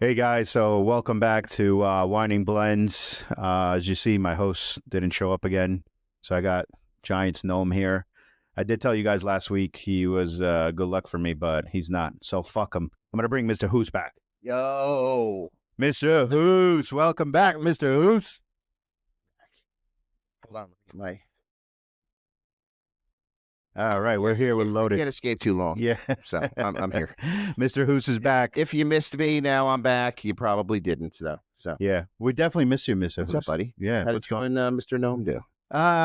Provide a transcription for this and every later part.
Hey guys, so welcome back to Winding Blends. As you see, my host didn't show up again, so I got Giant's Gnome here. I did tell you guys last week he was good luck for me, but he's not, so fuck him. I'm going to bring Mr. Hoos back. Yo. Mr. Hoos, welcome back, Mr. Hoos. Hold on. My All right, we're here. We're loaded. Can't escape too long. Yeah. So I'm here. Mr. Hoos is back. If you missed me, now I'm back. You probably didn't, though. So Yeah, we definitely miss you, Mr. Hoos. what's up, buddy? Yeah, How what's did you and Mr. Gnome do?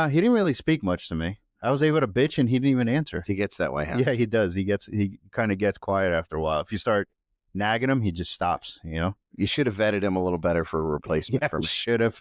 He didn't really speak much to me. I was able to bitch and he didn't even answer. He gets that way, huh? Yeah, he does. He kind of gets quiet after a while. If you start nagging him, he just stops, you know? You should have vetted him a little better for a replacement for me. Should have.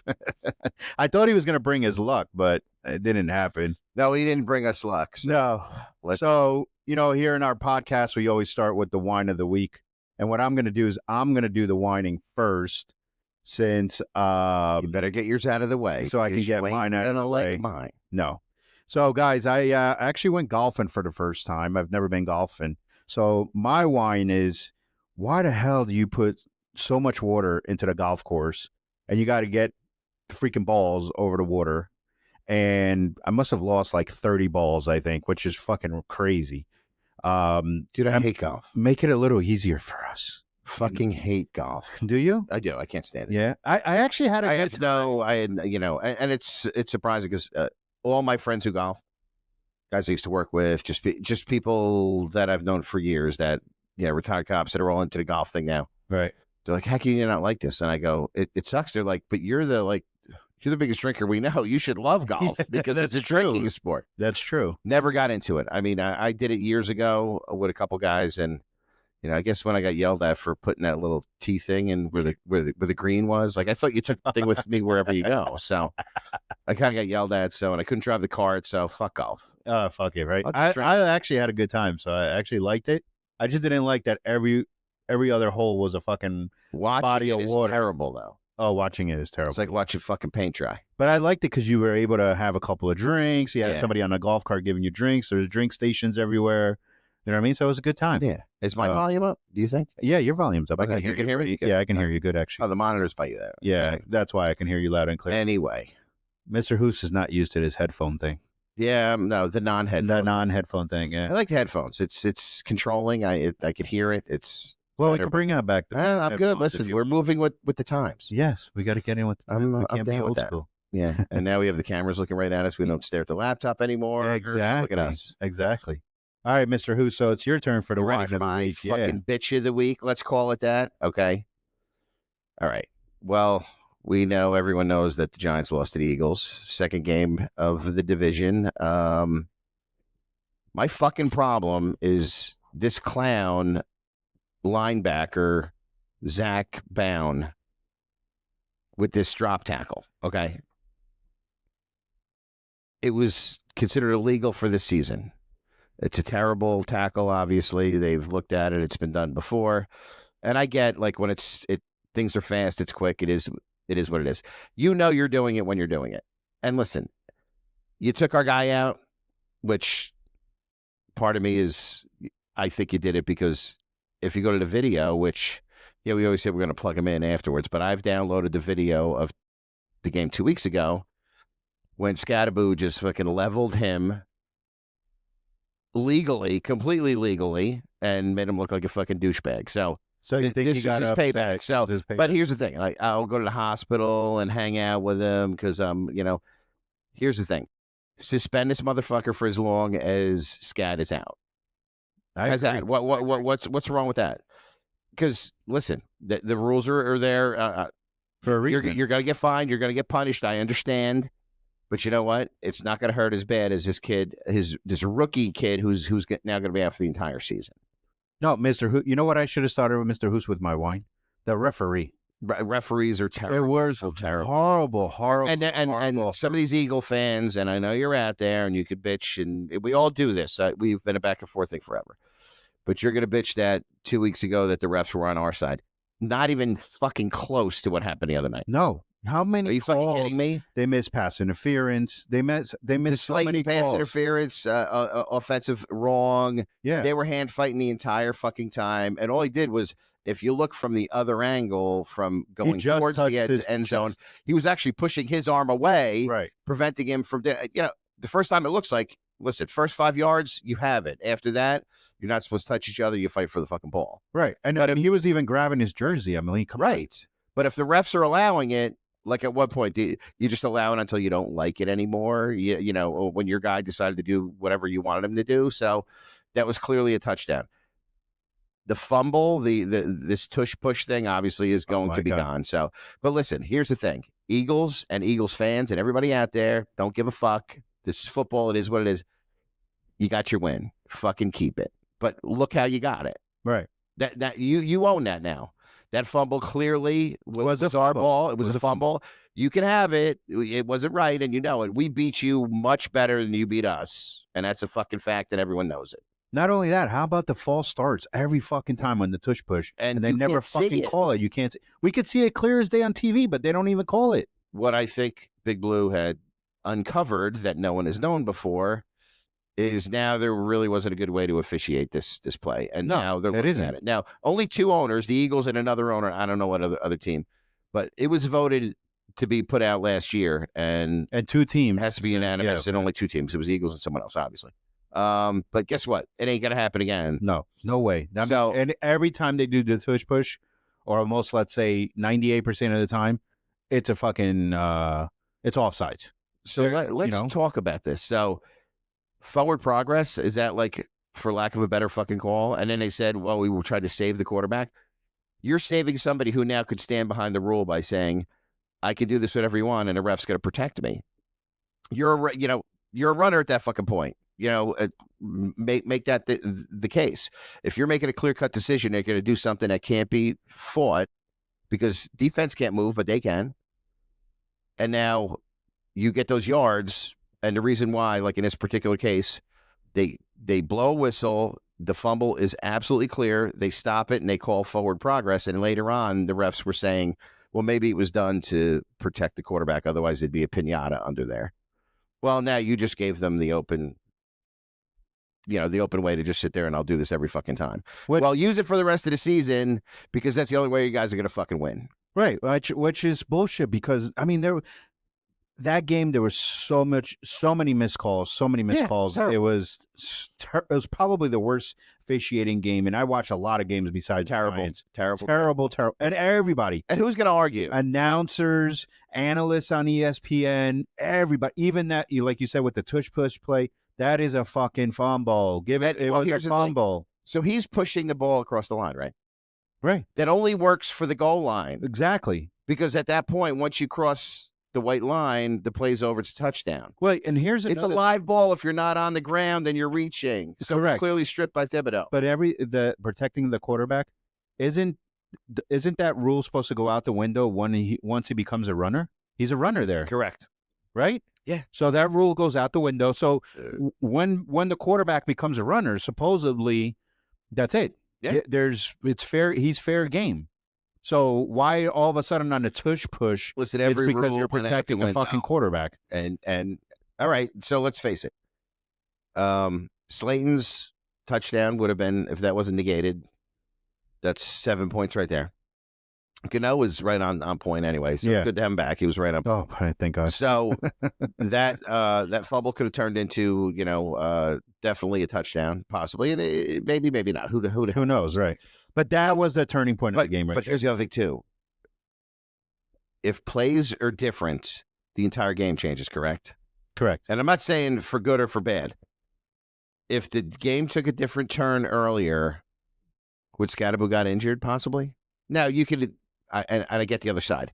I thought he was going to bring his luck, but it didn't happen. No, he didn't bring us luck. So No. So, you know, here in our podcast, we always start with the wine of the week. And what I'm going to do is I'm going to do the whining first since... you better get yours out of the way. So I can get mine out of the way. Mine. No. So, guys, I actually went golfing for the first time. I've never been golfing. So my wine is, why the hell do you put so much water into the golf course and you got to get the freaking balls over the water? And I must have lost like 30 balls, I think, which is fucking crazy. Dude, I hate golf. Make it a little easier for us. Fucking hate golf. Do you? I do. I can't stand it. Yeah. I actually had and it's surprising because all my friends who golf, guys I used to work with, just people that I've known for years that, retired cops that are all into the golf thing now. Right. They're like, how can you not like this? And I go, it sucks. They're like, but you're the biggest drinker we know. You should love golf because it's a drinking sport. That's true. Never got into it. I mean, I did it years ago with a couple guys, and I guess when I got yelled at for putting that little T thing in where the green was, like I thought you took the thing with me wherever you go. So I kind of got yelled at. So, and I couldn't drive the cart. So fuck golf. Fuck it, right? I actually had a good time, so I actually liked it. I just didn't like that every other hole was a fucking body of water. Terrible though. Oh, watching it is terrible. It's like watching fucking paint dry. But I liked it because you were able to have a couple of drinks. You had somebody on a golf cart giving you drinks. There's drink stations everywhere. You know what I mean? So it was a good time. Yeah. Is my volume up, do you think? Yeah, your volume's up. Okay, you can hear me? Yeah, I can hear you good, actually. Oh, the monitor's by you there. Yeah, that's why I can hear you loud and clear. Anyway. Mr. Hoos is not used to this headphone thing. Yeah, no, the non-headphone. The non-headphone thing, yeah. I like the headphones. It's controlling. I could hear it. It's well, we can bring that back. I'm good. Listen, we're moving with the times. Yes, we got to get in with the times. I'm down with that. School. Yeah, and now we have the cameras looking right at us. We don't stare at the laptop anymore. Exactly. Look at us. Exactly. All right, Mr. Hoos, so it's your turn for the wine of the week. Fucking bitch of the week. Let's call it that. Okay. All right. Well, everyone knows that the Giants lost to the Eagles. Second game of the division. My fucking problem is this clown linebacker, Zach Bound, with this drop tackle. Okay. It was considered illegal for this season. It's a terrible tackle, obviously. They've looked at it. It's been done before. And I get, like, when things are fast, it's quick. It is what it is. You're doing it when you're doing it. And listen, you took our guy out, which part of me is, I think you did it because if you go to the video, which, we always say we're going to plug him in afterwards, but I've downloaded the video of the game 2 weeks ago when Skatboos just fucking leveled him completely legally, and made him look like a fucking douchebag. So you think this he got is his payback. So, but here's the thing: I'll go to the hospital and hang out with him because here's the thing: suspend this motherfucker for as long as Scat is out. How's that? What's wrong with that? Because listen, the rules are there for a reason. You're gonna get fined. You're gonna get punished. I understand. But you know what? It's not going to hurt as bad as this rookie kid who's now going to be out for the entire season. No, Mr. Hoos. You know what I should have started with Mr. Hoos with my wine? The referee. Referees are terrible. It was horrible. And some of these Eagle fans, and I know you're out there and you could bitch, and we all do this. We've been a back and forth thing forever. But you're going to bitch that 2 weeks ago that the refs were on our side. Not even fucking close to what happened the other night. No. How many Are you calls? fucking kidding me? They missed pass interference. They missed so many pass calls. interference, offensive wrong. Yeah. They were hand fighting the entire fucking time. And all he did was if you look from the other angle, from going just towards the touched his end zone, chest. he was actually pushing his arm away, Right. preventing him from, the first time it looks like, listen, first 5 yards, you have it. After that, you're not supposed to touch each other. You fight for the fucking ball. Right. And But he was even grabbing his jersey. I mean, come on. Right. But if the refs are allowing it, like at what point do you just allow it until you don't like it anymore? You know, when your guy decided to do whatever you wanted him to do. So that was clearly a touchdown. The fumble, this tush push thing obviously is going to be gone. So, but listen, here's the thing. Eagles and Eagles fans and everybody out there, don't give a fuck. This is football. It is what it is. You got your win. Fucking keep it. But look how you got it. Right. That you own that now. That fumble clearly was our ball. It was a fumble. You can have it. It wasn't right, and you know it. We beat you much better than you beat us, and that's a fucking fact, and everyone knows it. Not only that, how about the false starts every fucking time on the tush push, and they never fucking call it. You can't see. We could see it clear as day on TV, but they don't even call it. What I think Big Blue had uncovered that no one has known before is now there really wasn't a good way to officiate this play. And now they're looking at it. Now, only 2 owners, the Eagles and another owner, I don't know what other team, but it was voted to be put out last year. And 2 teams. It has to be unanimous, and only 2 teams. It was Eagles and someone else, obviously. But guess what? It ain't going to happen again. No way. And every time they do the tush push, or almost, let's say, 98% of the time, it's a fucking, it's offsides. So let's talk about this. So, forward progress, is that like, for lack of a better fucking call? And then they said, well, we will try to save the quarterback. You're saving somebody who now could stand behind the rule by saying, I can do this whatever you want, and the ref's going to protect me. You're a runner at that fucking point. Make that the case. If you're making a clear-cut decision, they're going to do something that can't be fought because defense can't move, but they can. And now you get those yards. And the reason why, like in this particular case, they blow a whistle, the fumble is absolutely clear, they stop it, and they call forward progress. And later on, the refs were saying, well, maybe it was done to protect the quarterback, otherwise there'd be a piñata under there. Well, now you just gave them the open way to just sit there and I'll do this every fucking time. Well, use it for the rest of the season because that's the only way you guys are going to fucking win. Right, which is bullshit because, I mean, that game, there was so many missed calls. It was probably the worst officiating game, and I watch a lot of games besides terrible. And everybody. And who's going to argue? Announcers, analysts on ESPN, everybody. Even that, like you said, with the tush push play, that is a fucking fumble. It was a fumble. So he's pushing the ball across the line, right? Right. That only works for the goal line. Exactly. Because at that point, once you cross the white line, the play's over, it's a touchdown. Well, and it's a live ball if you're not on the ground and you're reaching. So correct. It's clearly stripped by Thibodeau. But the protecting the quarterback isn't that rule supposed to go out the window once he becomes a runner? He's a runner there. Correct. Right? Yeah. So that rule goes out the window. So when the quarterback becomes a runner, supposedly that's it. Yeah. It's fair. He's fair game. So why all of a sudden on the tush push? Listen, it's because you're protecting the fucking quarterback. And all right, so let's face it. Slayton's touchdown would have been, if that wasn't negated, that's 7 points right there. Gano was right on point anyway, so good to have him back. He was right on point. Oh, thank God. So that fumble could have turned into, definitely a touchdown, possibly, and maybe not. Who knows, right? But that was the turning point of the game, right? But here's the other thing too: if plays are different, the entire game changes. Correct. And I'm not saying for good or for bad. If the game took a different turn earlier, would Skatboos got injured possibly? Now you could. And I get the other side.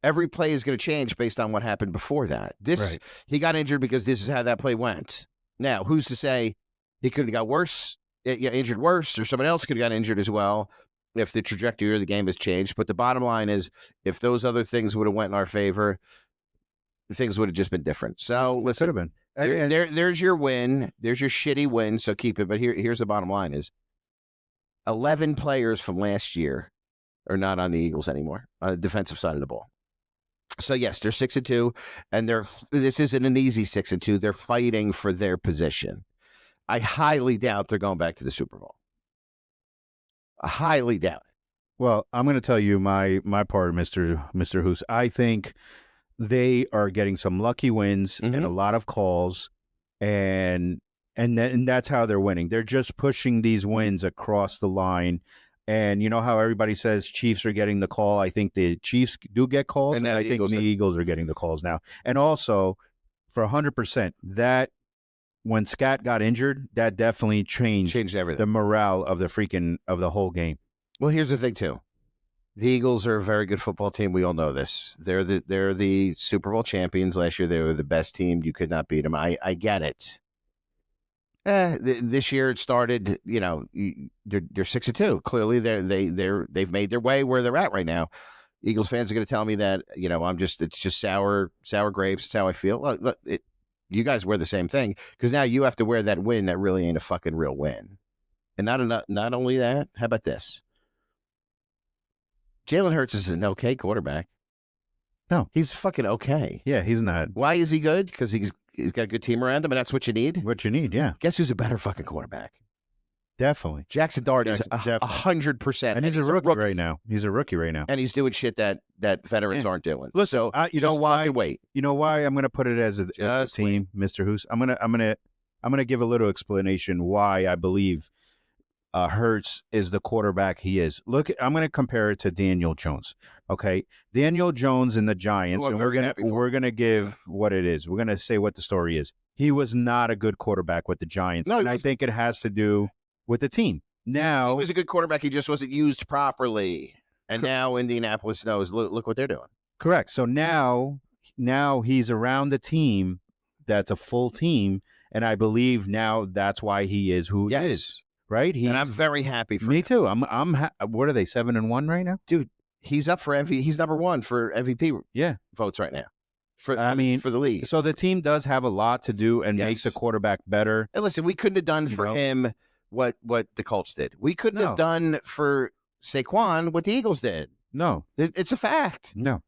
Every play is going to change based on what happened before that. He got injured because this is how that play went. Now, who's to say he could have got worse, injured worse, or someone else could have got injured as well if the trajectory of the game has changed. But the bottom line is, if those other things would have went in our favor, things would have just been different. So listen, could have been. There's your win. There's your shitty win. So keep it. But here's the bottom line: is 11 players from last year are not on the Eagles anymore on the defensive side of the ball. So yes, they're 6-2, and this isn't an easy 6-2. They're fighting for their position. I highly doubt they're going back to the Super Bowl. I highly doubt it. Well, I'm going to tell you my part, Mister Hoos. I think they are getting some lucky wins and a lot of calls, and and that's how they're winning. They're just pushing these wins across the line. And you know how everybody says Chiefs are getting the call. I think the Chiefs do get calls, And and now I the think Eagles the are- Eagles are getting the calls now. And also, for 100%, that when Scat got injured, that definitely changed Changed everything. the morale of the whole game. Well, here's the thing too. The Eagles are a very good football team. We all know this. They're the Super Bowl champions last year. They were the best team. You could not beat them. I get it. This year it started. You know, they're 6-2. Clearly, they've made their way where they're at right now. Eagles fans are going to tell me that it's just sour grapes. It's how I feel. Look, you guys wear the same thing because now you have to wear that win that really ain't a fucking real win. And not only that, how about this? Jalen Hurts is an okay quarterback. No. He's fucking okay. Yeah, he's not. Why is he good? Because he's got a good team around him, and that's what you need. What you need, yeah. Guess who's a better fucking quarterback? Definitely. Jackson Dart is Definitely. 100%. And he's a rookie right now. He's a rookie right now. And he's doing shit that veterans aren't doing. Listen, So you know why? Wait. You know why I'm going to put it as a team, Mr. Hoos? I'm gonna give a little explanation why I believe Hurts is the quarterback he is. Look, I'm going to compare it to Daniel Jones. Okay, Daniel Jones and the Giants, and we're gonna give what it is. We're gonna say what the story is. He was not a good quarterback with the Giants, and I think it has to do with the team. Now he was a good quarterback. He just wasn't used properly, and now Indianapolis knows. Look what they're doing. Correct. So now he's around the team that's a full team, and I believe now that's why he is who he is. Right? And I'm very happy for me him. too. What are they, 7-1 right now? Dude, he's up for MVP. He's number one for MVP votes right now. For the league. So the team does have a lot to do and makes a quarterback better. And listen, we couldn't have done for him what the Colts did. We couldn't have done for Saquon what the Eagles did. No. It's a fact. No.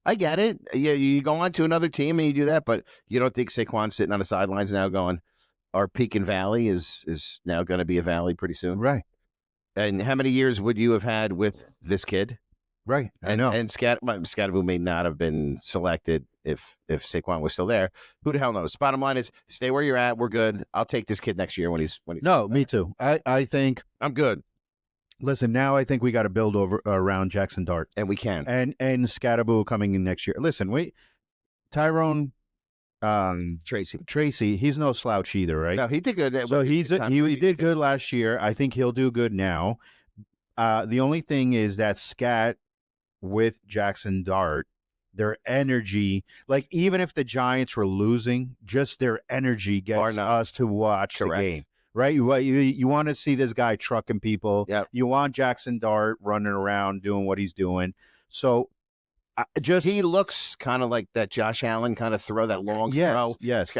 I get it. You go on to another team and you do that, but you don't think Saquon's sitting on the sidelines now going, our peak and valley is now going to be a valley pretty soon. Right. And how many years would you have had with this kid? Right. I know. And Skatboos may not have been selected if Saquon was still there. Who the hell knows? Bottom line is stay where you're at. We're good. I'll take this kid next year when he's No, me too. I think I'm good. Listen, now I think we got to build around Jackson Dart. And we can. And Skatboos coming in next year. Listen, Tyrone Tracy, he's no slouch either, right? No, he did good. So he did good last year. I think he'll do good now. The only thing is that Scat with Jackson Dart, their energy, like even if the Giants were losing, just their energy gets us to watch the game. Right? You want to see this guy trucking people. Yep. You want Jackson Dart running around doing what he's doing. So he looks kind of like that Josh Allen kind of throw, that long throw. Yes.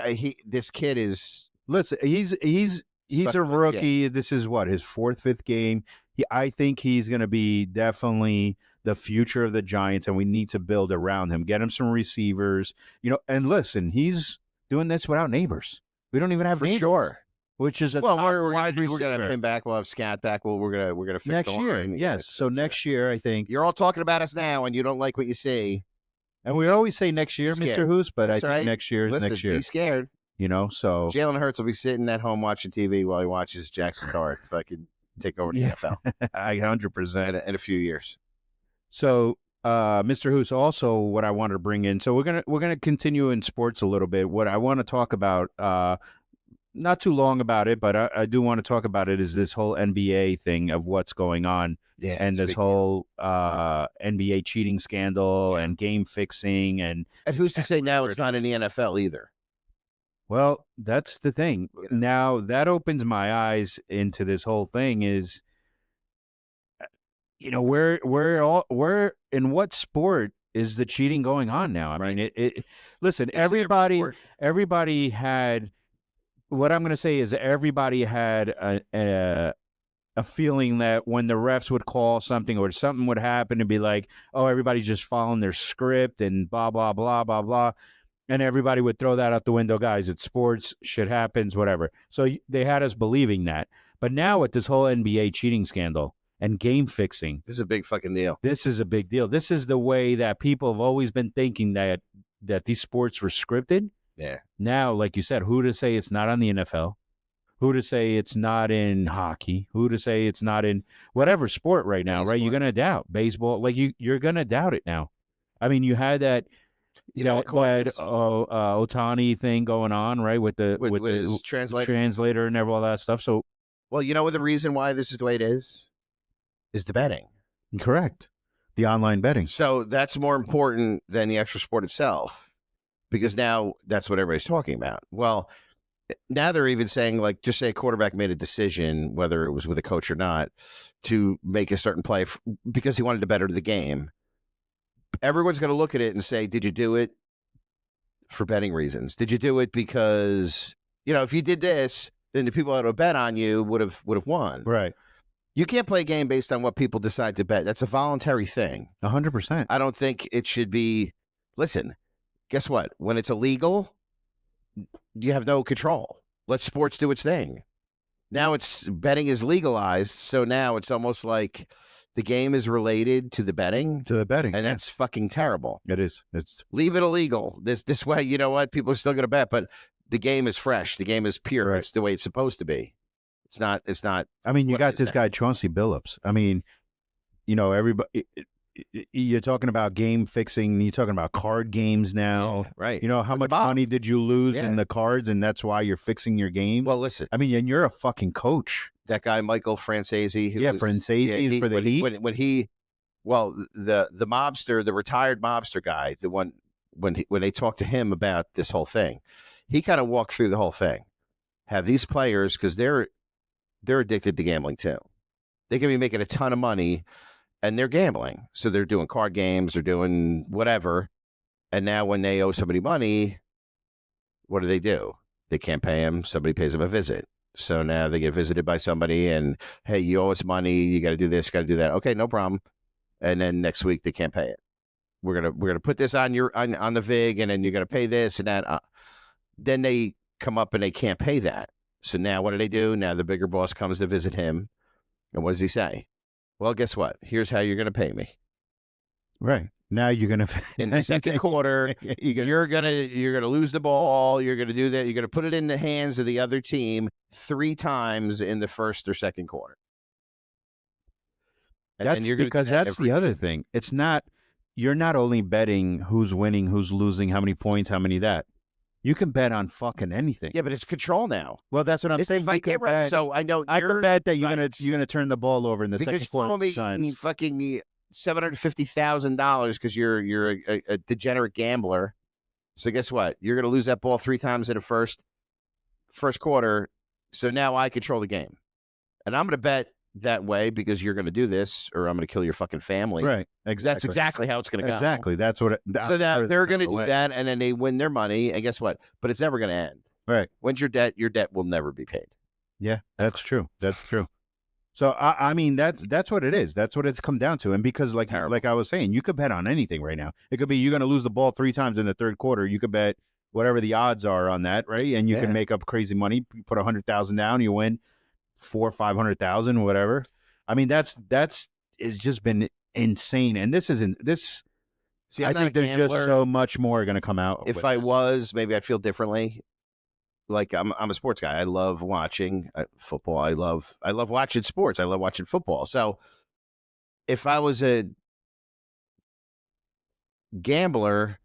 This kid is. Listen, he's a rookie. This is what, his 4th, 5th game. I think he's going to be definitely the future of the Giants, and we need to build around him. Get him some receivers, and listen, he's doing this without neighbors. We don't even have neighbors. Sure. Which is we're gonna have him back. We'll have Scat back. Well, we're gonna fix next year. Yes. So next year, I think you're all talking about us now, and you don't like what you see. And we always say next year, Mr. Hoos, but I think next year is next year. Be scared. So Jalen Hurts will be sitting at home watching TV while he watches Jackson Dart. If I could take over the NFL, 100% in a few years. So, Mr. Hoos, also what I wanted to bring in. So we're gonna continue in sports a little bit. What I want to talk about. Not too long about it, but I do want to talk about it, is this whole NBA thing of what's going on. Yeah, and this whole NBA cheating scandal and game fixing. And who's to say now it's not in the NFL either? Well, that's the thing. Now that opens my eyes into this whole thing is, where in what sport is the cheating going on now? I mean, listen, everybody had. What I'm going to say is everybody had a feeling that when the refs would call something or something would happen and be like, oh, everybody's just following their script and blah, blah, blah, blah, blah. And everybody would throw that out the window. Guys, it's sports, shit happens, whatever. So they had us believing that. But now with this whole NBA cheating scandal, and game fixing. This is a big fucking deal. This is a big deal. This is the way that people have always been thinking that these sports were scripted. Yeah. Now, like you said, who to say it's not on the NFL? Who to say it's not in hockey? Who to say it's not in whatever sport right now, right? You're going to doubt baseball. Like you're going to doubt it now. I mean, you had that, You know, Otani thing going on, right? With his the translator and all that stuff. So, well, you know what the reason why this is the way it is the betting. Correct. The online betting. So that's more important than the actual sport itself, because now that's what everybody's talking about. Well, now they're even saying, like, just say a quarterback made a decision, whether it was with a coach or not, to make a certain play because he wanted to better the game. Everyone's going to look at it and say, did you do it for betting reasons? Did you do it because, if you did this, then the people that would bet on you would have won. Right. You can't play a game based on what people decide to bet. That's a voluntary thing. 100%. I don't think it should be. Listen, guess what? When it's illegal, you have no control. Let sports do its thing. Now betting is legalized, so now it's almost like the game is related to the betting. And that's fucking terrible. It is. Leave it illegal. This way, you know what? People are still going to bet, but the game is fresh. The game is pure. Right. It's the way it's supposed to be. It's not. I mean, you got this guy, Chauncey Billups. I mean, everybody, you're talking about game fixing. You're talking about card games now. Yeah, right. How much money did you lose in the cards, and that's why you're fixing your games? Well, listen. I mean, and you're a fucking coach. That guy, Michael Francesi. Francesi for the Heat. When he, the mobster, the retired mobster guy, the one, when they talked to him about this whole thing, he kind of walked through the whole thing. Have these players, because they're addicted to gambling too. They can be making a ton of money and they're gambling. So they're doing card games, they're doing whatever. And now when they owe somebody money, what do? They can't pay them. Somebody pays them a visit. So now they get visited by somebody and, hey, you owe us money. You got to do this, got to do that. Okay, no problem. And then next week they can't pay it. We're gonna put this on on the VIG, and then you're gonna pay this and that. Then they come up and they can't pay that. So now what do? Now the bigger boss comes to visit him. And what does he say? Well, guess what? Here's how you're going to pay me. Right. Now you're going to in the second quarter, you're going to lose the ball. You're going to do that. You're going to put it in the hands of the other team 3 times in the first or second quarter. And that's because that's the other thing. It's not, you're not only betting who's winning, who's losing, how many points, how many that. You can bet on fucking anything. Yeah, but it's control now. Well, that's what I'm saying. So I know I can bet that you're gonna turn the ball over in the second quarter. Because you me fucking $750,000 because you're a degenerate gambler. So guess what? You're gonna lose that ball 3 times in the first quarter. So now I control the game, and I'm gonna bet that way because you're going to do this, or I'm going to kill your fucking family. Right. Exactly. That's exactly how it's going to go. Exactly. That's what. So that they're going to do that, and then they win their money, and guess what? But it's never going to end. Right. When's your debt? Your debt will never be paid. Yeah, that's true. That's true. So I mean, that's what it is. That's what it's come down to. And because like I was saying, you could bet on anything right now. It could be you're going to lose the ball 3 times in the third quarter. You could bet whatever the odds are on that, right? And you can make up crazy money. You put 100,000 down, you win 400,000 or 500,000, whatever. I mean, that's it's just been insane. And this isn't this. See, I think there's just so much more going to come out. If I was, maybe I'd feel differently. Like I'm a sports guy. I love watching football. I love watching sports. I love watching football. So if I was a gambler,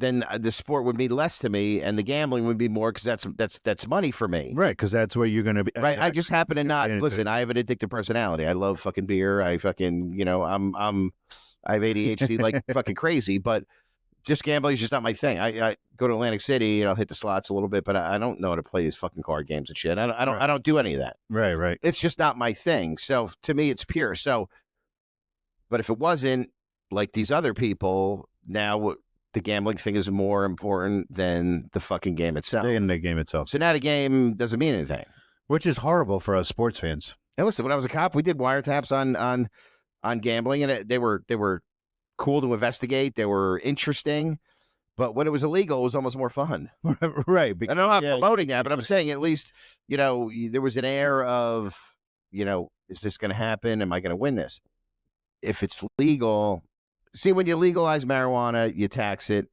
then the sport would mean less to me, and the gambling would be more because that's money for me. Right, because that's where you're going to be. Right, I just happen to not listen. I have an addictive personality. I love fucking beer. I fucking I have ADHD like fucking crazy, but just gambling is just not my thing. I go to Atlantic City and I'll hit the slots a little bit, but I don't know how to play these fucking card games and shit. I don't do any of that. Right. It's just not my thing. So to me, it's pure. So, but if it wasn't like these other people, now the gambling thing is more important than the fucking game itself. The game itself. So now the game doesn't mean anything, which is horrible for us sports fans. And listen, when I was a cop, we did wiretaps on gambling, and they were cool to investigate. They were interesting, but when it was illegal, it was almost more fun. Right. And I'm not promoting that, but I'm saying at least there was an air of is this going to happen? Am I going to win this? If it's legal, see, when you legalize marijuana, you tax it,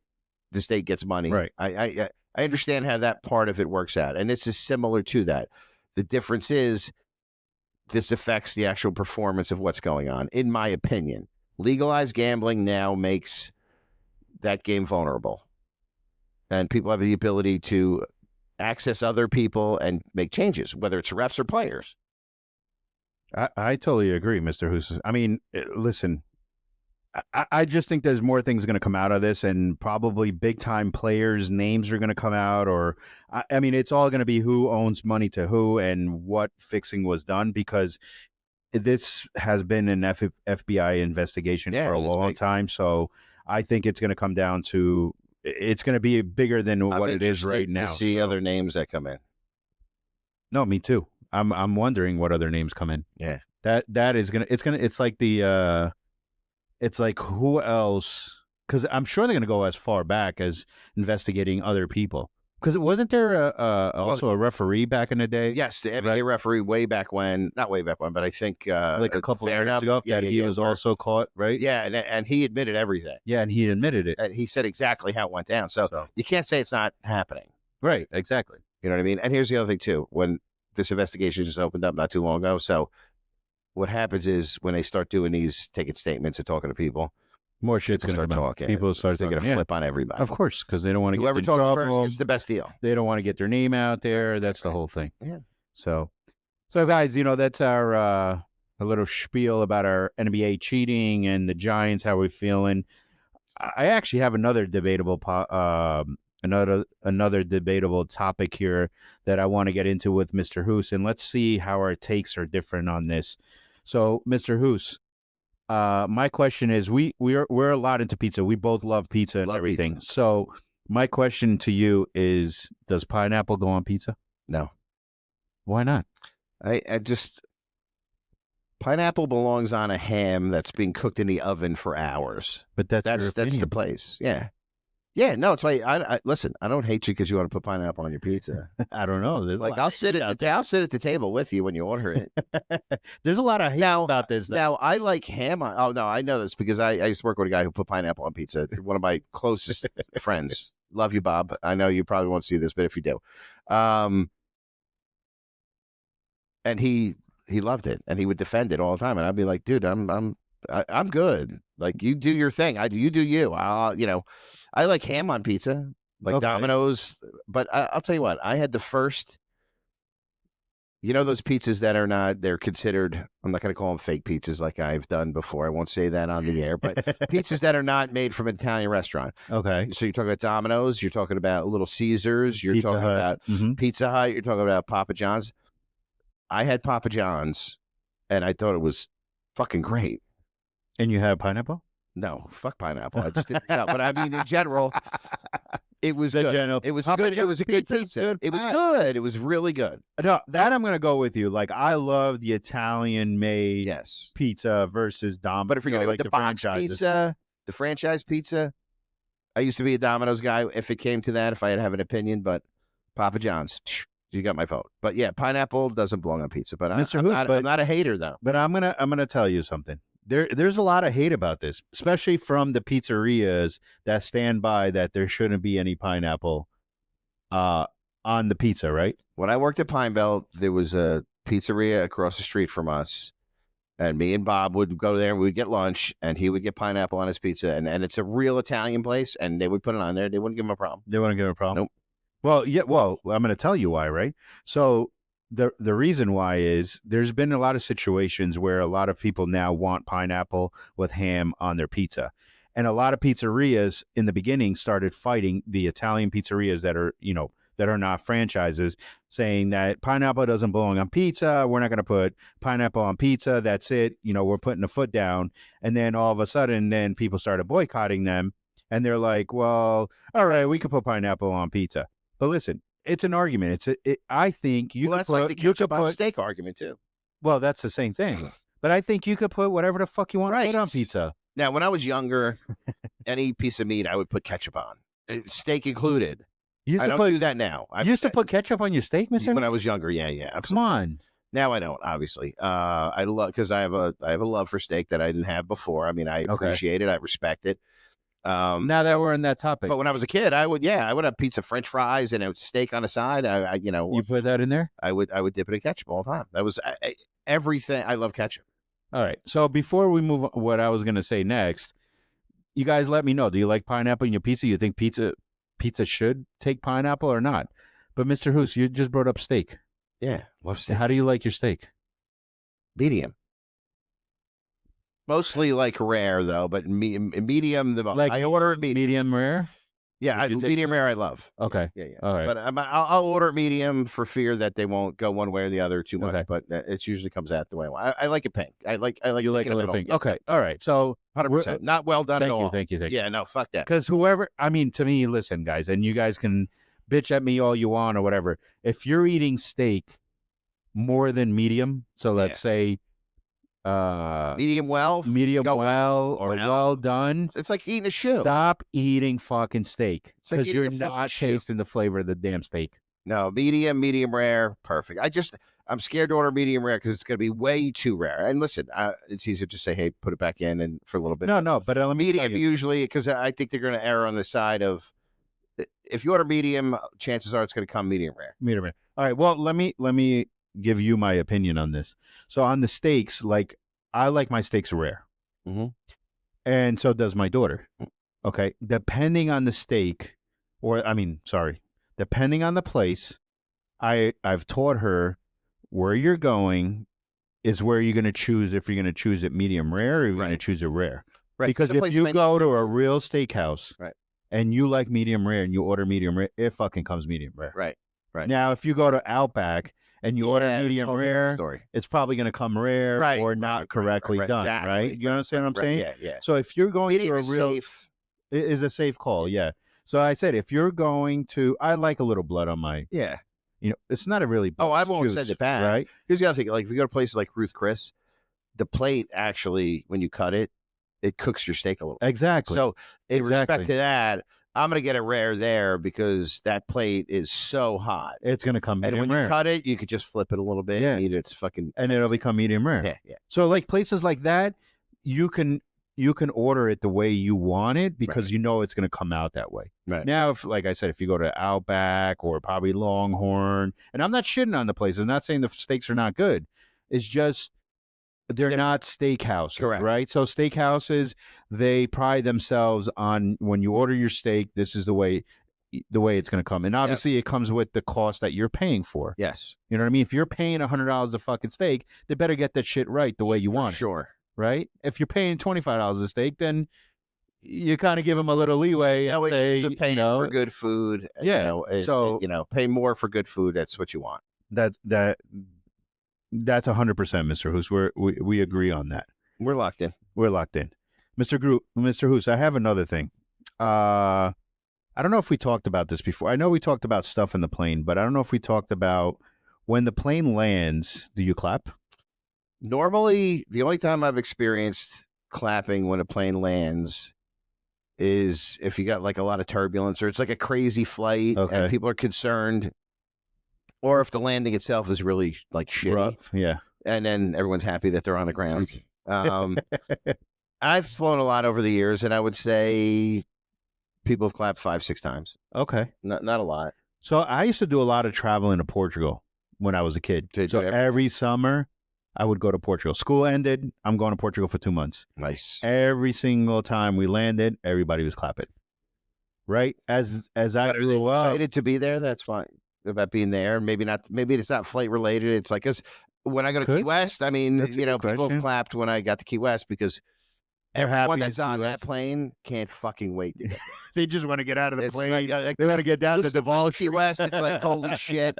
the state gets money. Right. I understand how that part of it works out, and this is similar to that. The difference is this affects the actual performance of what's going on. In my opinion, legalized gambling now makes that game vulnerable, and people have the ability to access other people and make changes, whether it's refs or players. I totally agree, Mr. Hoos. I mean, listen, I just think there's more things going to come out of this, and probably big time players' names are going to come out, or I mean, it's all going to be who owns money to who and what fixing was done, because this has been an FBI investigation for a long time. So I think it's going to come down to, it's going to be bigger than what it is right now. To see other names that come in. No, me too. I'm wondering what other names come in. Yeah. That is it's like the it's like who else, because I'm sure they're gonna go as far back as investigating other people. Because wasn't there also a referee back in the day? Yes, the NBA referee way back when, not way back when, but I think like a couple of years ago, he was also caught, right? Yeah, and he admitted everything. Yeah, and he admitted it. And he said exactly how it went down. So you can't say it's not happening. Right, exactly. You know what I mean? And here's the other thing too. When this investigation just opened up not too long ago, so what happens is when they start doing these, taking statements and talking to people, more shit's going to start talking. People start they're going to flip on everybody. Of course, because they don't want to whoever get talks trouble. first gets the best deal. They don't want to get their name out there. That's the whole thing. Yeah. So guys, that's our a little spiel about our NBA cheating and the Giants. How we feeling? I actually have another debatable another debatable topic here that I want to get into with Mr. Hoos, and let's see how our takes are different on this. So, Mr. Hoos, my question is, we're a lot into pizza. We both love pizza and everything. Pizza. So, my question to you is, does pineapple go on pizza? No. Why not? I just, pineapple belongs on a ham that's being cooked in the oven for hours. But that's the place. Yeah. Yeah, no, it's like, listen, I don't hate you because you want to put pineapple on your pizza. I don't know. Like, I'll sit at the table with you when you order it. There's a lot of hate about this. Now, I like ham on. Oh, no, I know this because I used to work with a guy who put pineapple on pizza. One of my closest friends. Love you, Bob. I know you probably won't see this, but if you do. And he loved it, and he would defend it all the time. And I'd be like, dude, I'm good. Like, you do your thing. You do you. I like ham on pizza, like Domino's. But I'll tell you what, I had the first, those pizzas that are not, they're considered, I'm not going to call them fake pizzas like I've done before. I won't say that on the air, but pizzas that are not made from an Italian restaurant. Okay. So you're talking about Domino's, you're talking about Little Caesars, you're talking about Pizza Hut, you're talking about Papa John's. I had Papa John's, and I thought it was fucking great. And you have pineapple? No, fuck pineapple. I just didn't know. But I mean, in general, it was good. It was good. It was a good pizza. It was good. It was really good. No, that I'm going to go with you. Like, I love the Italian-made pizza versus Dom. But if you're going to like the box pizza, the franchise pizza, I used to be a Domino's guy if it came to that, if I had to have an opinion. But Papa John's, you got my vote. But yeah, pineapple doesn't belong on pizza. But I'm not a hater, though. But I'm gonna tell you something. There's a lot of hate about this, especially from the pizzerias that stand by that there shouldn't be any pineapple on the pizza, right? When I worked at Pine Belt, there was a pizzeria across the street from us, and me and Bob would go there and we'd get lunch, and he would get pineapple on his pizza, and it's a real Italian place, and they would put it on there. They wouldn't give him a problem. They wouldn't give him a problem? Nope. Well, yeah. Well, I'm going to tell you why, right? So the reason why is there's been a lot of situations where a lot of people now want pineapple with ham on their pizza. And a lot of pizzerias in the beginning started fighting the Italian pizzerias that are not franchises, saying that pineapple doesn't belong on pizza. We're not going to put pineapple on pizza. That's it. We're putting a foot down. And then all of a sudden, then people started boycotting them. And they're like, well, all right, we could put pineapple on pizza. But listen, it's an argument. I think you could that's put, like the ketchup on steak argument too. Well, that's the same thing. But I think you could put whatever the fuck you want to put on pizza. Now, when I was younger, any piece of meat I would put ketchup on, steak included. I don't do that now. You used to put ketchup on your steak, Mr. When I was younger, yeah, absolutely. Come on. Now I don't, obviously. I love because I have a love for steak that I didn't have before. I mean, I Okay. appreciate it. I respect it. Now that we're in that topic, But when I was a kid, I would have pizza, French fries, and a steak on the side. you put that in there? I would dip it in ketchup all the time. That was everything. I love ketchup. All right. So before we move on, what I was going to say next, you guys let me know. Do you like pineapple in your pizza? You think pizza should take pineapple or not? But Mr. Hoos, you just brought up steak. Yeah, love steak. How do you like your steak? Medium. Mostly like rare though, but medium. Like I order it medium rare. Yeah, medium rare I love. Okay. Yeah. All right. But I'll order it medium for fear that they won't go one way or the other too much. Okay. But it usually comes out the way I want. I like it pink. I like you like a little pink. Yeah. Okay. All right. So 100%. Not well done at all. Thank you. Yeah, no, fuck that. Because to me, listen, guys, and you guys can bitch at me all you want or whatever. If you're eating steak more than medium, so let's say medium well or well done, it's like eating a shoe. Stop eating fucking steak because you're not shoe. tasting the flavor of the damn steak. No, medium rare, perfect. I'm scared to order medium rare because it's going to be way too rare. And listen, it's easier to say, hey, put it back in and for a little bit. No, but let me medium usually, because I think they're going to err on the side of if you order medium, chances are it's going to come medium rare. Medium rare. All right. Well, let me give you my opinion on this. So on the steaks, like I like my steaks rare, and so does my daughter. Okay, depending on the steak, depending on the place, I've taught her where you're going is where you're going to choose if you're going to choose it medium rare or you're going to choose it rare. Right. Because if you go to a real steakhouse, and you like medium rare and you order medium rare, it fucking comes medium rare. Right. Now, if you go to Outback and you order medium rare, it's probably going to come rare or not correctly done, exactly. Right? You understand what I'm saying? Yeah. So if you're going medium to a real, is a safe call, yeah. So I said, if you're going to, I like a little blood on my, it's not a really. Oh, I won't send it back. Right? Here's the other thing: like if you go to places like Ruth Chris, the plate actually, when you cut it, it cooks your steak a little. Exactly. So in respect to that, I'm going to get it rare there because that plate is so hot. It's going to come medium rare. And when you cut it, you could just flip it a little bit and eat it. It's fucking... And it'll become medium rare. Yeah. So like places like that, you can order it the way you want it because you know it's going to come out that way. Right. Now, if like I said, if you go to Outback or probably Longhorn, and I'm not shitting on the places, I'm not saying the steaks are not good. It's just... they're not steakhouses, correct? Right? So steakhouses, they pride themselves on when you order your steak, this is the way it's going to come, and obviously it comes with the cost that you're paying for. Yes, you know what I mean. If you're paying $100 a fucking steak, they better get that shit right the way you want it. Sure, right? If you're paying $25 a steak, then you kind of give them a little leeway. No, and say, paying for good food. Yeah, pay more for good food. That's what you want. That's 100%, Mr. Hoos. We agree on that. We're locked in. Mr. Hoos, I have another thing. I don't know if we talked about this before. I know we talked about stuff in the plane, but I don't know if we talked about when the plane lands, do you clap? Normally, the only time I've experienced clapping when a plane lands is if you got like a lot of turbulence or it's like a crazy flight and people are concerned. Or if the landing itself is really like shitty, rough, yeah, and then everyone's happy that they're on the ground. I've flown a lot over the years, and I would say people have clapped 5-6 times. Okay, not a lot. So I used to do a lot of traveling to Portugal when I was a kid. So every summer I would go to Portugal. School ended, I'm going to Portugal for 2 months. Nice. Every single time we landed, everybody was clapping. Right as I grew up, excited to be there. That's fine. About being there, maybe it's not flight related. It's like, because when I go to Key West, I mean, people have clapped when I got to Key West because everyone that's on that plane can't fucking wait to get there. They just want to get out of the plane. They want to get down to Duval Key West. It's like, holy shit.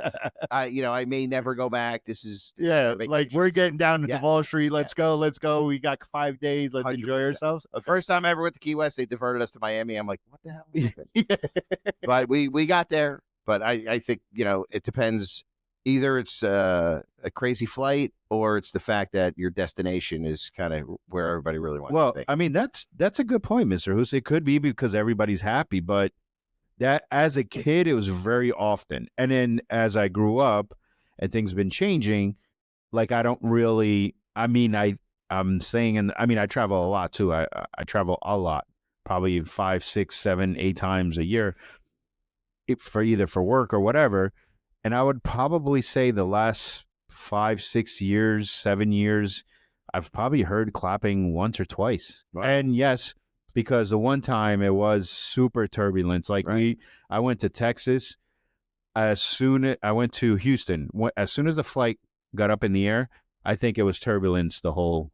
I may never go back. This is like we're getting down to Duval Street. Let's go. We got 5 days. Let's 100%. Enjoy ourselves. Okay. First time I ever went to Key West, they diverted us to Miami. I'm like, what the hell happened? But we got there. But I think, it depends. Either it's a crazy flight or it's the fact that your destination is kind of where everybody really wants to be. Well, I mean, that's a good point, Mr. Hoos. It could be because everybody's happy, but that as a kid, it was very often. And then as I grew up and things have been changing, like I don't really. I mean, I'm saying, and I mean, I travel a lot too. I travel a lot, probably 5, 6, 7, 8 times a year, for either for work or whatever. And I would probably say the last 5, 6 years, 7 years, I've probably heard clapping once or twice. Wow. And yes, because the one time it was super turbulence. Like Right. I went to Texas. I went to Houston. As soon as the flight got up in the air, I think it was turbulence the whole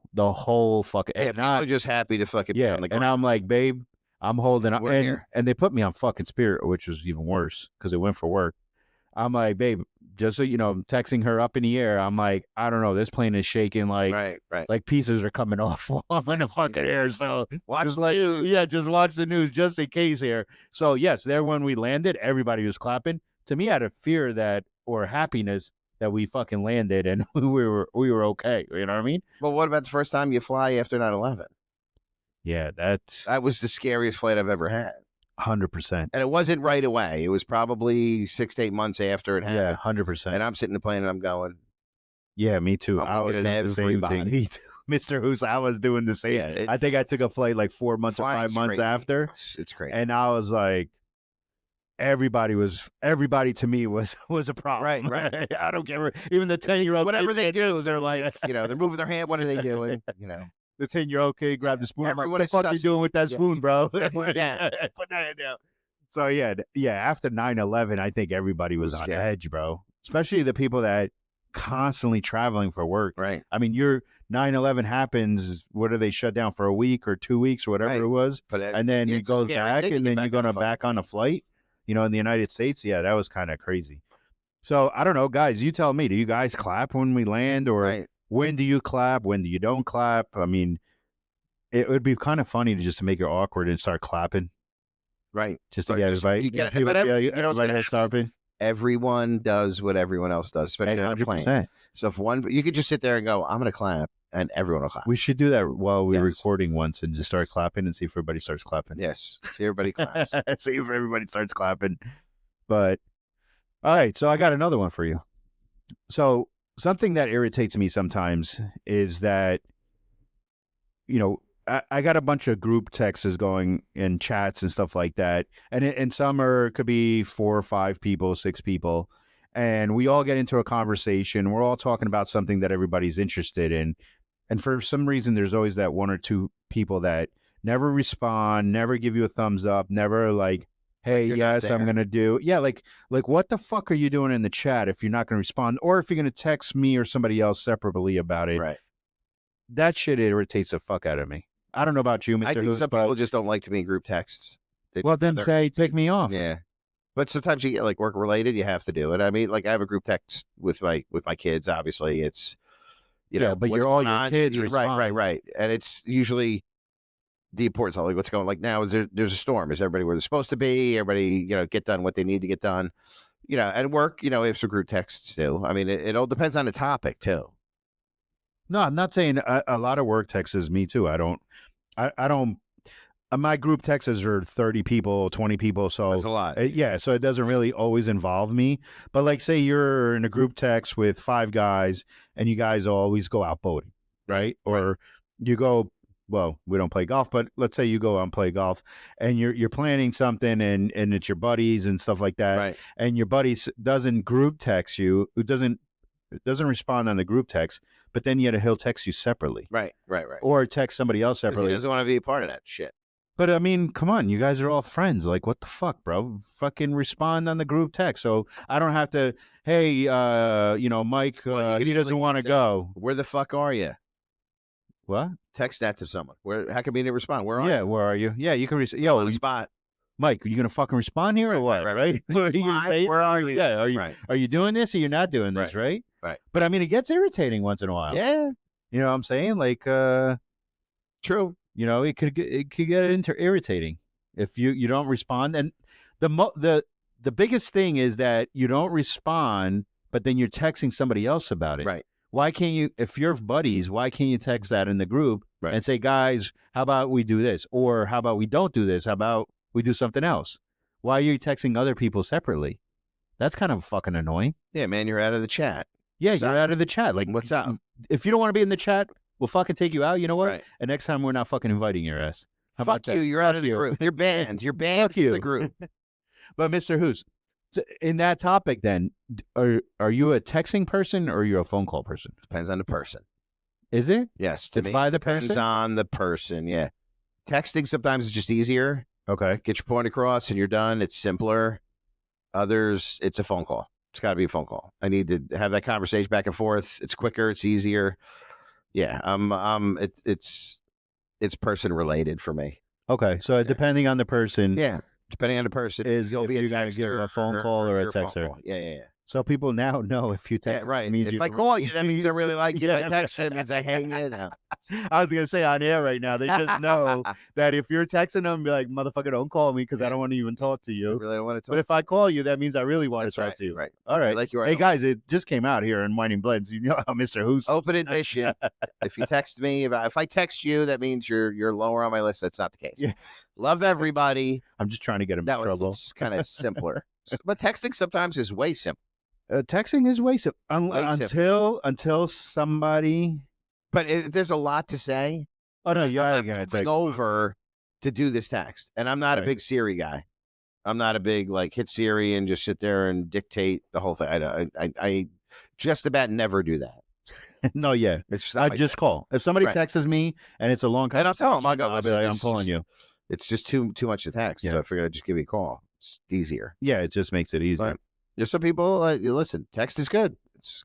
fucking. Yeah, people are just happy to fucking be Yeah, on the and ground. I'm like, babe, I'm holding up, We're here. and they put me on fucking Spirit, which was even worse because it went for work. I'm like, babe, just so you know, I'm texting her up in the air. I'm like, I don't know, this plane is shaking, Right. like pieces are coming off while I'm in the fucking air. So Watch just the like, news. yeah, just watch the news just in case here. So yes, there when we landed, everybody was clapping. To me, I had a fear that or happiness that we fucking landed and we were okay. You know what I mean? Well, what about the first time you fly after 9/11? Yeah, that's That was the scariest flight I've ever had. 100%. And it wasn't right away. It was probably 6 to 8 months after it happened. Yeah, 100%. And I'm sitting in the plane and I'm going, Yeah, me too. I'm I was looking doing at the same everybody. thing. Me too. Mr. Hoos, I was doing the same. Yeah, I think I took a flight like 4 months or 5 flying's months crazy. after, It's crazy. and I was like, everybody to me was a problem. Right. I don't care. Even the 10-year-old, Whatever they do, they're like, they're moving their hand. What are they doing? the 10-year-old kid grabbed the spoon. I'm like, Everyone what the is fuck you sus- doing with that Yeah. spoon, bro? Yeah. Put that hand down. So yeah. After 9/11, I think everybody was on scared. edge, bro. Especially the people that constantly traveling for work. Right. I mean, your 9/11 happens. What do they shut down for a week or 2 weeks or whatever Right. it was? But And then he it's goes scary back, taking and you then you're back on going a back on a flight. In the United States, yeah, that was kind of crazy. So I don't know, guys. You tell me. Do you guys clap when we land, or Right. when do you clap? When do you don't clap? I mean, it would be kind of funny to just make it awkward and start clapping, Right. just to But get just- everybody. you get- people, but every- you know what's everybody gonna has stopping. Everyone does what everyone else does, especially on a plane. 100%. So if you could just sit there and go, I'm going to clap, and everyone will clap. We should do that while we're Yes. recording once and just start clapping and see if everybody starts clapping. Yes. See, everybody claps. See if everybody starts clapping. But all right, so I got another one for you. So something that irritates me sometimes is that, I got a bunch of group texts going in chats and stuff like that, and some could be 4 or 5 people, 6 people, and we all get into a conversation. We're all talking about something that everybody's interested in, and for some reason, there's always that 1 or 2 people that never respond, never give you a thumbs up, never like, hey, you're not yes, I'm there. gonna do, yeah, like what the fuck are you doing in the chat if you're not gonna respond, or if you're gonna text me or somebody else separately about it? Right. That shit irritates the fuck out of me. I don't know about you, Mr. I think Hoos, some but people just don't like to be in group texts. well, then they're- say take me off. Yeah. But sometimes you get like work related, you have to do it. I mean, like I have a group text with my kids. Obviously, it's Yeah, but what's you're all going your on? kids Right. And it's usually the importance of like what's going. Like now, there's a storm. Is everybody where they're supposed to be? Everybody, get done what they need to get done. And work. If some group texts too. I mean, it all depends on the topic too. No, I'm not saying a lot of work texts is me too. I don't. My group texts are 30 people, 20 people. So That's a lot. yeah, so it doesn't really always involve me. But like, say you're in a group text with 5 guys, and you guys always go out boating, right? Or you go. Well, we don't play golf, but let's say you go out and play golf, and you're planning something, and it's your buddies and stuff like that, Right. and your buddies doesn't group text you, who doesn't respond on the group text, but then yet he'll text you separately, Right. or text somebody else 'Cause he separately. doesn't want to be a part of that shit. But I mean, come on, you guys are all friends. Like, what the fuck, bro? Fucking respond on the group text, so I don't have to. Hey, Mike, Well, you could he doesn't easily want to say, go. Where the fuck are you? What? Text that to someone. How come you didn't respond? Where are Yeah, you? where are you? Yeah, you can. On Yo, the spot. Mike, are you gonna fucking respond here or what? Right? What are you gonna say? Where are you? Yeah, are you Right. are you doing this or you're not doing this? Right. Right. But I mean, it gets irritating once in a while. Yeah. You know what I'm saying? Like, True. it could get irritating if you don't respond. And the biggest thing is that you don't respond, but then you're texting somebody else about it. Right. Why can't you, if you're buddies, why can't you text that in the group Right. and say, guys, how about we do this? Or how about we don't do this? How about we do something else? Why are you texting other people separately? That's kind of fucking annoying. Yeah, man, you're out of the chat. Yeah, you're out of the chat. Like, what's up? If you don't want to be in the chat, we'll fucking take you out. You know what? Right. And next time we're not fucking inviting your ass. How Fuck about you. that? You're out of the you. group. You're banned. You're banned from the group. But Mr. Hoos, in that topic, then, are you a texting person or are you a phone call person? Depends on the person. Is it? Yes. It's by the depends person? on the person. Yeah. Texting sometimes is just easier. Okay. Get your point across and you're done. It's simpler. Others, it's a phone call. It's got to be a phone call. I need to have that conversation back and forth. It's quicker. It's easier. Yeah. It's person related for me. Okay. So depending on the person. Yeah. Depending on the person, you'll be going to give a phone call or a texter. Yeah. So people now know if you text. Yeah, right. Means if I call you, that means I really like you. If I text you, that means I hate you. No. I was going to say on air right now, they just know that if you're texting them, be like, motherfucker, don't call me because I don't want to even talk to you. I really don't want to talk. But if I call you, that means I really want to talk to you. Right. All right. Like you are. Hey, guys, it just came out here in Whining Blends. You know how Mr. Hoos. Open admission. If you text me, if I text you, that means you're lower on my list. That's not the case. Yeah. Love everybody. I'm just trying to get him in trouble. It's kind of simpler. But texting sometimes is way simpler. Texting is way simple until somebody. But there's a lot to say. Oh no, I'm coming over to do this text, and I'm not a big Siri guy. I'm not a big like hit Siri and just sit there and dictate the whole thing. I just about never do that. No, yeah, I just call. If somebody texts me and it's a long conversation, and I'll tell them, I'll be like, I'm calling you. It's just too much to text, so I figured I'd just give you a call. It's easier. Yeah, it just makes it easier. But there's some people listen. Text is good.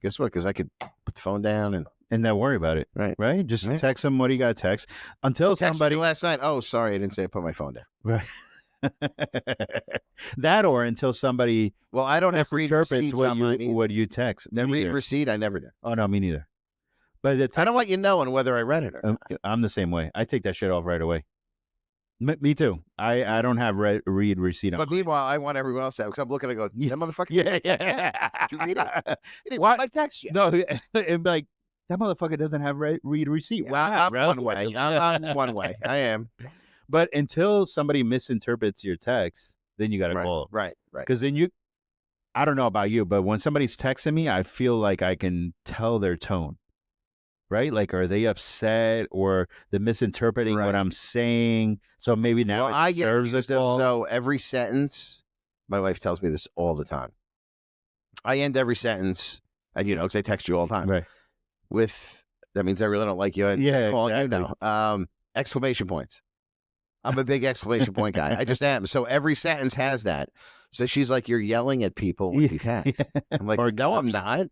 Guess what? Because I could put the phone down and not worry about it. Right. Just text them what you got to text until somebody last night. Oh, sorry, I didn't say I put my phone down. Right. That or until somebody. Well, I don't have to read receipts what you text. Then read receipt. I never do. Oh no, me neither. But I don't want you knowing whether I read it or not. I'm the same way. I take that shit off right away. Me too. I don't have read receipt. But meanwhile, I want everyone else to have because I'm looking to go, that motherfucker. Yeah. Did you read it? He didn't read my text yet. No, and like that motherfucker doesn't have read receipt. Wow, I'm one way. I'm one way. I am. But until somebody misinterprets your text, then you got to call them. Right. Because then I don't know about you, but when somebody's texting me, I feel like I can tell their tone. Right? Like, are they upset or they're misinterpreting what I'm saying? So maybe now I get serves a call. So every sentence, my wife tells me this all the time. I end every sentence, and because I text you all the time, right? With that means I really don't like you. Exactly. Exclamation points. I'm a big exclamation point guy. I just am. So every sentence has that. So she's like, "You're yelling at people when you text." I'm like, "No, I'm not."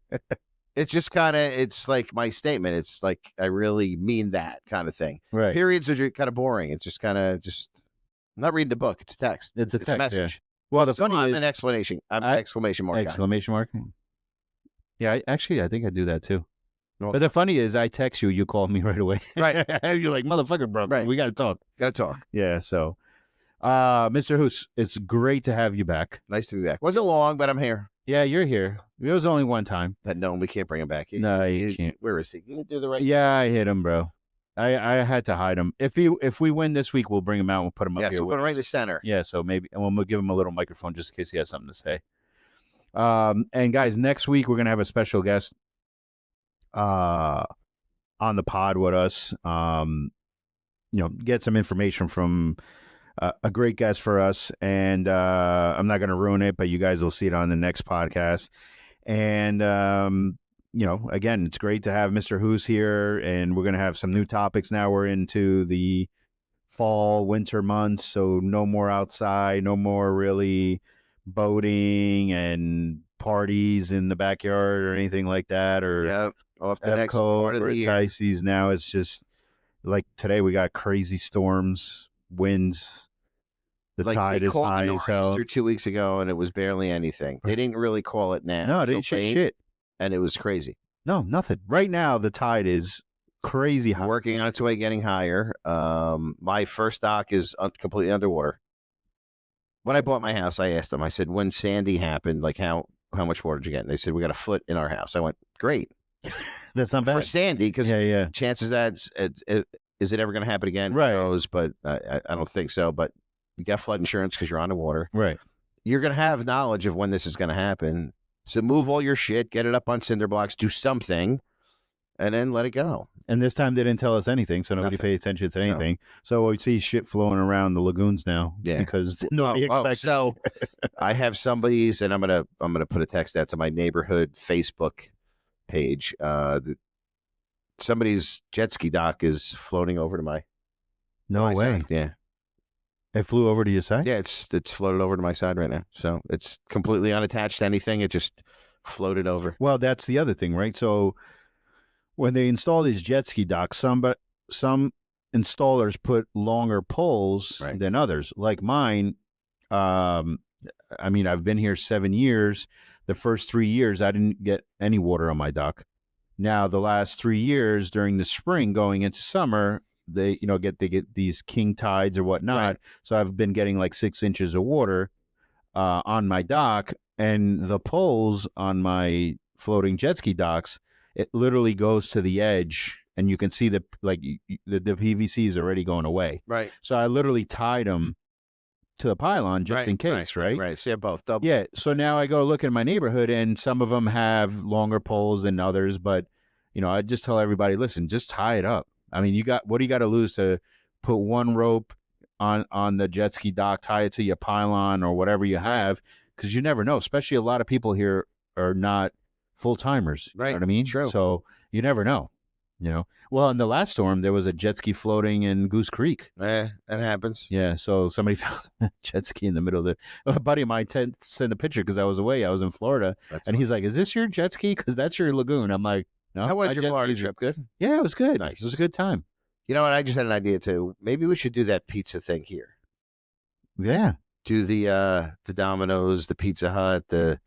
It's just it's like my statement. It's like, I really mean that kind of thing. Right. Periods are kind of boring. It's just I'm not reading the book. It's text. It's a message. Yeah. Well, the funny I'm is an explanation. I'm an exclamation mark. Exclamation mark. Yeah, I think I do that too. Well, but the funny is, I text you, you call me right away. Right. You're like, motherfucker, bro. Right. We got to talk. Got to talk. Yeah. So, Mr. Hoos, it's great to have you back. Nice to be back. Wasn't long, but I'm here. Yeah, you're here. It was only one time. We can't bring him back. No, you can't. Where is he? You do the right. Yeah, I hit him, bro. I had to hide him. If we win this week, we'll bring him out. We'll put him up here. Yeah, so we'll put him right in the center. Yeah, so maybe, and we'll give him a little microphone just in case he has something to say. And guys, next week we're gonna have a special guest on the pod with us. Get some information from a great guest for us, and I'm not going to ruin it, but you guys will see it on the next podcast. And again, it's great to have Mr. Hoos here, and we're going to have some new topics. Now we're into the fall, winter months, so no more outside, no more really boating and parties in the backyard or anything like that, or off the next part of the year. Pisces. Now it's just like today we got crazy storms, winds. The tide is high as hell. 2 weeks ago, and it was barely anything. They didn't really call it now. No, they didn't say shit. And it was crazy. No, nothing. Right now, the tide is crazy high. Working on its way, getting higher. My first dock is completely underwater. When I bought my house, I asked them, I said, when Sandy happened, like how much water did you get? And they said, we got a foot in our house. I went, great. That's not bad. For Sandy, because chances that is it ever going to happen again? Right. Who knows, but I don't think so. But you got flood insurance because you're on the water. Right. You're going to have knowledge of when this is going to happen. So move all your shit, get it up on cinder blocks, do something, and then let it go. And this time they didn't tell us anything, so nobody paid attention to anything. So we see shit flowing around the lagoons now. Yeah, because nobody expected. So I have somebody's, and I'm gonna put a text out to my neighborhood Facebook page. Somebody's jet ski dock is floating over to my. No way. Side. Yeah. It flew over to your side? Yeah, it's floated over to my side right now. So it's completely unattached to anything. It just floated over. Well, that's the other thing, right? So when they install these jet ski docks, some installers put longer poles than others. Like mine, I mean, I've been here 7 years. The first 3 years, I didn't get any water on my dock. Now, the last 3 years during the spring going into summer, they get these king tides or whatnot. Right. So I've been getting like 6 inches of water on my dock, and the poles on my floating jet ski docks, it literally goes to the edge, and you can see the PVC is already going away. Right. So I literally tied them to the pylon just in case, right? Right. So you have both. Double. Yeah. So now I go look in my neighborhood, and some of them have longer poles than others, but I just tell everybody, listen, just tie it up. I mean, what do you got to lose to put one rope on the jet ski dock, tie it to your pylon or whatever you have? Because you never know. Especially a lot of people here are not full timers. Right. You know what I mean? True. So you never know. Well, in the last storm, there was a jet ski floating in Goose Creek. That happens. Yeah. So somebody found a jet ski in the middle of a buddy of mine sent a picture because I was away. I was in Florida. And he's like, "Is this your jet ski? Because that's your lagoon." I'm like, no. How was your Florida trip? Good? Yeah, it was good. Nice. It was a good time. You know what? I just had an idea too. Maybe we should do that pizza thing here. Yeah. Do the Domino's, the Pizza Hut, the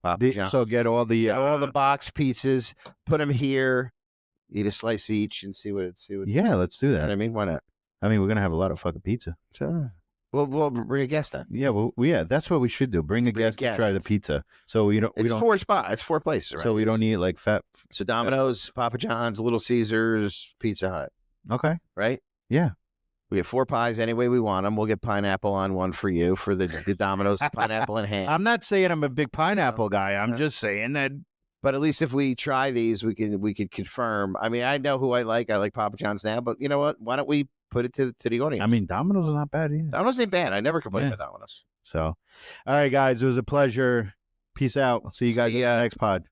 Papa John's. So get all the box pizzas, put them here, eat a slice each, and see what. Yeah, let's do that. You know what I mean, why not? I mean, we're gonna have a lot of fucking pizza. So, we'll bring a guest then. Yeah, yeah, that's what we should do. Bring a guest to try the pizza. So we don't. It's 4 spots. It's 4 places, right? So we don't eat like fat. So Domino's, Papa John's, Little Caesars, Pizza Hut. Okay. Right. Yeah. We have 4 pies any way we want them. We'll get pineapple on one for you for the Domino's pineapple and ham. I'm not saying I'm a big pineapple guy. I'm just saying that. But at least if we try these, we could confirm. I mean, I know who I like. I like Papa John's now. But you know what? Why don't we put it to the audience? I mean, Domino's is not bad either. Domino's ain't bad. I never complain about Domino's. So, all right, guys. It was a pleasure. Peace out. See you guys in the next pod.